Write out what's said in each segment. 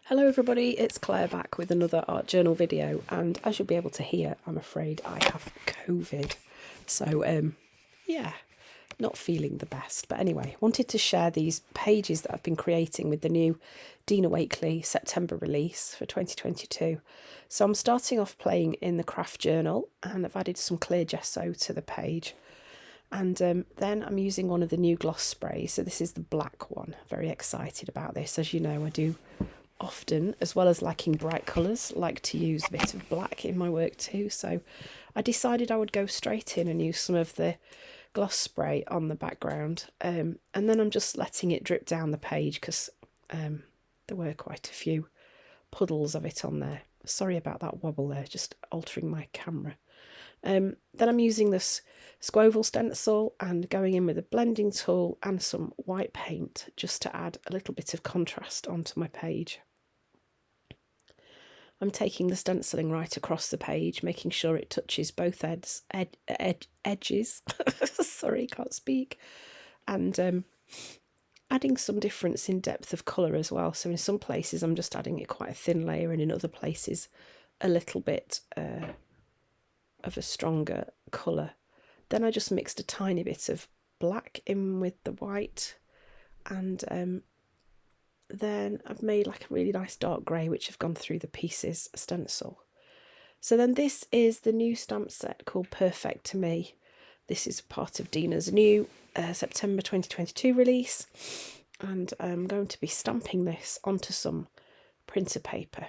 Hello everybody, it's Claire back with another art journal video, and as you'll be able to hear, I'm afraid I have COVID. So yeah, not feeling the best. But anyway, wanted to share these pages that I've been creating with the new Dina Wakley September release for 2022. So I'm starting off playing in the craft journal, and I've added some clear gesso to the page. And then I'm using one of the new gloss sprays. So this is the black one. Very excited about this. As you know, I do often, as well as liking bright colours, like to use a bit of black in my work too. So I decided I would go straight in and use some of the gloss spray on the background. And then I'm just letting it drip down the page because there were quite a few puddles of it on there. Sorry about that wobble there, just altering my camera. Then I'm using this Squoval stencil and going in with a blending tool and some white paint just to add a little bit of contrast onto my page. I'm taking the stenciling right across the page, making sure it touches both edges. Sorry, can't speak. And adding some difference in depth of colour as well. So in some places I'm just adding it quite a thin layer, and in other places a little bit of a stronger colour. Then I just mixed a tiny bit of black in with the white, and then I've made like a really nice dark grey which have gone through the pieces stencil. So then this is the new stamp set called Perfect to Me. This is part of Dina's new September 2022 release, and I'm going to be stamping this onto some printer paper.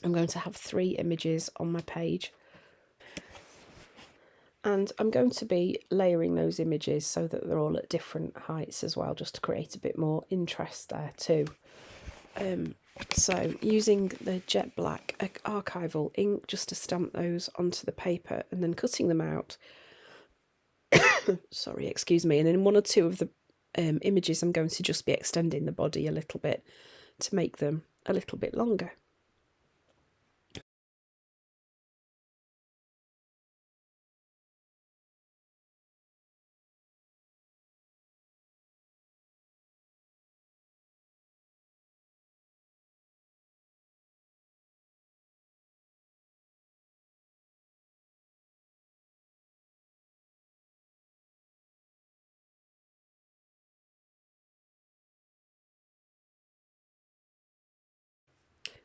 I'm going to have 3 images on my page, and I'm going to be layering those images so that they're all at different heights as well, just to create a bit more interest there too. So using the jet black archival ink just to stamp those onto the paper, and then cutting them out. Sorry, excuse me. And in 1 or 2 of the images I'm going to just be extending the body a little bit to make them a little bit longer.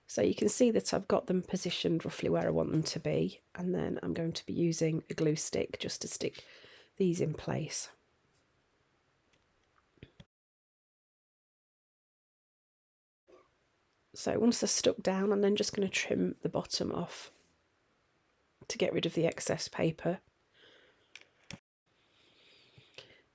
So you can see that I've got them positioned roughly where I want them to be, and then I'm going to be using a glue stick just to stick these in place. So once they're stuck down, I'm then just going to trim the bottom off to get rid of the excess paper.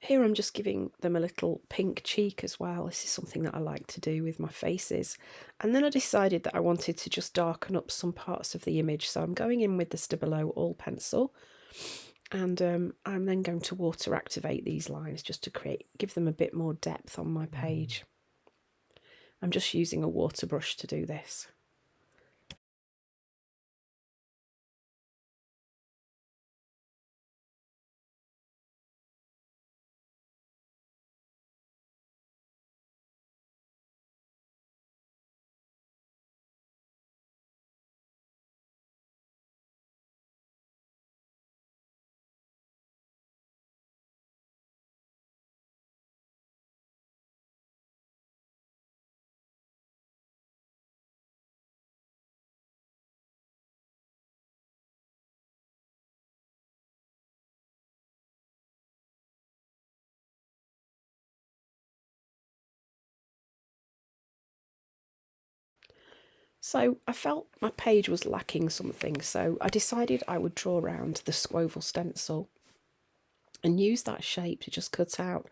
Here I'm just giving them a little pink cheek as well. This is something that I like to do with my faces. And then I decided that I wanted to just darken up some parts of the image. So I'm going in with the Stabilo All Pencil, and I'm then going to water activate these lines just to give them a bit more depth on my page. I'm just using a water brush to do this. So I felt my page was lacking something, so I decided I would draw around the Squoval stencil and use that shape to just cut out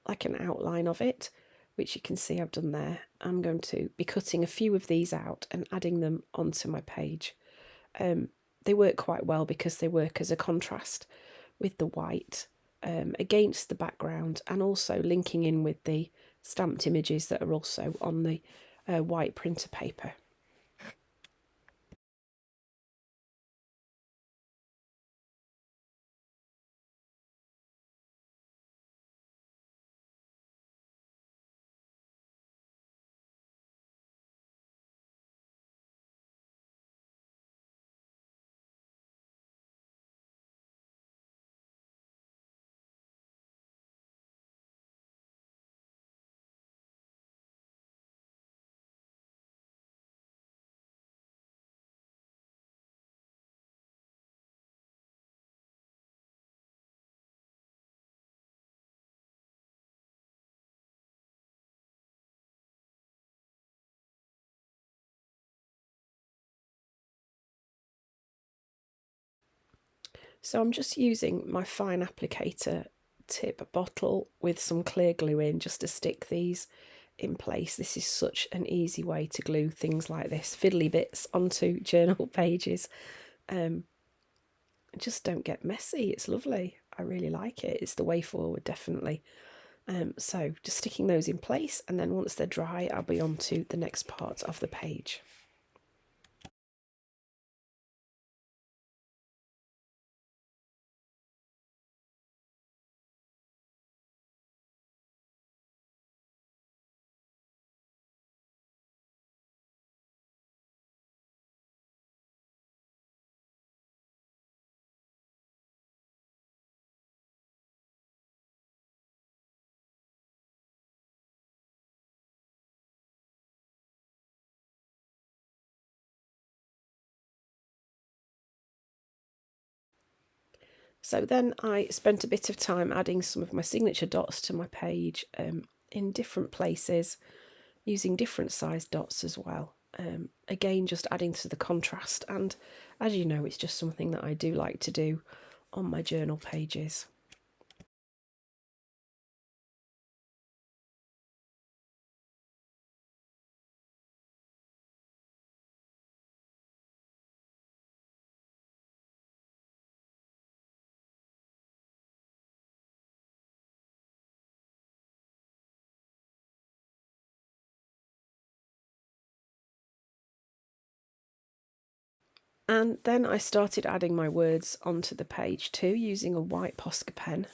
like an outline of it, which you can see I've done there. I'm going to be cutting a few of these out and adding them onto my page. They work quite well because they work as a contrast with the white against the background, and also linking in with the stamped images that are also on the white printer paper. So I'm just using my fine applicator tip bottle with some clear glue in just to stick these in place. This is such an easy way to glue things like this, fiddly bits, onto journal pages. Just don't get messy. It's lovely. I really like it. It's the way forward, definitely. So just sticking those in place, and then once they're dry, I'll be on to the next part of the page. So then I spent a bit of time adding some of my signature dots to my page in different places, using different sized dots as well. Again, just adding to the contrast, and as you know, it's just something that I do like to do on my journal pages. And then I started adding my words onto the page too, using a white Posca pen.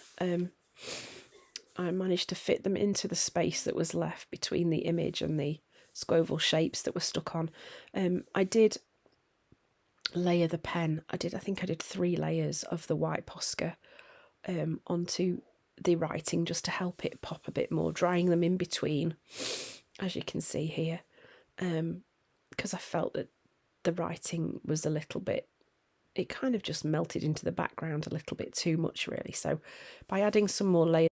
I managed to fit them into the space that was left between the image and the squoval shapes that were stuck on. I did layer the pen. I think I did 3 layers of the white Posca onto the writing just to help it pop a bit more, drying them in between, as you can see here, because I felt that the writing was a little bit, it kind of just melted into the background a little bit too much, really. So by adding some more layers,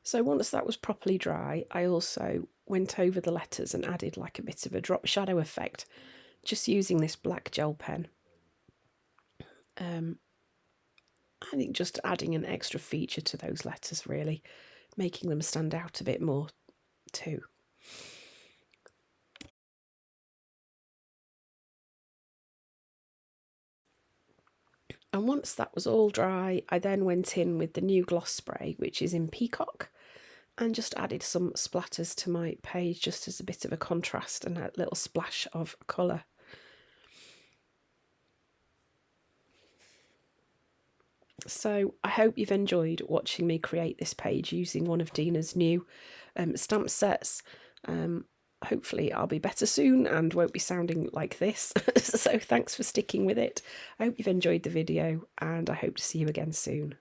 so once that was properly dry, I also went over the letters and added like a bit of a drop shadow effect, just using this black gel pen. I think just adding an extra feature to those letters, really, making them stand out a bit more too. And once that was all dry, I then went in with the new gloss spray, which is in Peacock, and just added some splatters to my page just as a bit of a contrast and a little splash of colour. So I hope you've enjoyed watching me create this page using one of Dina's new stamp sets. Hopefully I'll be better soon and won't be sounding like this. So thanks for sticking with it. I hope you've enjoyed the video, and I hope to see you again soon.